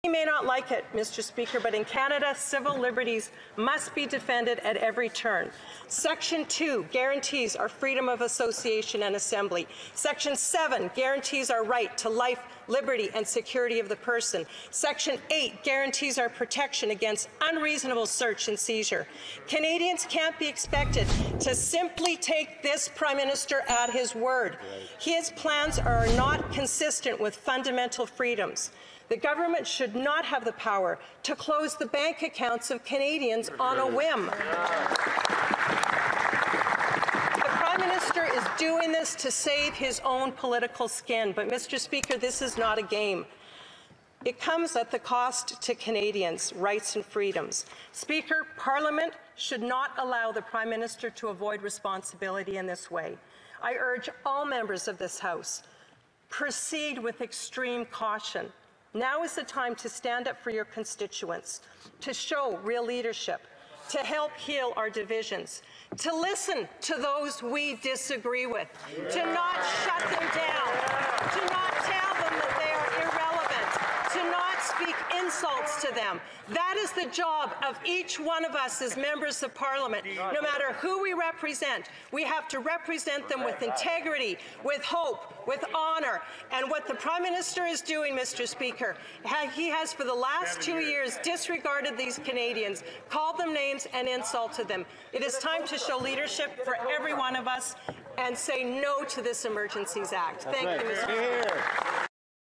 You may not like it, Mr. Speaker, but in Canada, civil liberties must be defended at every turn. Section 2 guarantees our freedom of association and assembly. Section 7 guarantees our right to life, liberty, and security of the person. Section 8 guarantees our protection against unreasonable search and seizure. Canadians can't be expected to simply take this Prime Minister at his word. His plans are not consistent with fundamental freedoms. The government should not have the power to close the bank accounts of Canadians on a whim. The Prime Minister is doing this to save his own political skin. But, Mr. Speaker, this is not a game. It comes at the cost to Canadians' rights and freedoms. Speaker, Parliament should not allow the Prime Minister to avoid responsibility in this way. I urge all members of this House, proceed with extreme caution. Now is the time to stand up for your constituents, to show real leadership, to help heal our divisions, to listen to those we disagree with, to not shut them down, to not tell them that they are irrelevant, to not speak insults to them. That is the job of each one of us as members of Parliament. No matter who we represent, we have to represent them with integrity, with hope, with honour. And what the Prime Minister is doing, Mr. Speaker, he has for the last 2 years disregarded these Canadians, called them names and insulted them. It is time to show leadership for every one of us and say no to this Emergencies Act. Thank you, Mr. Speaker.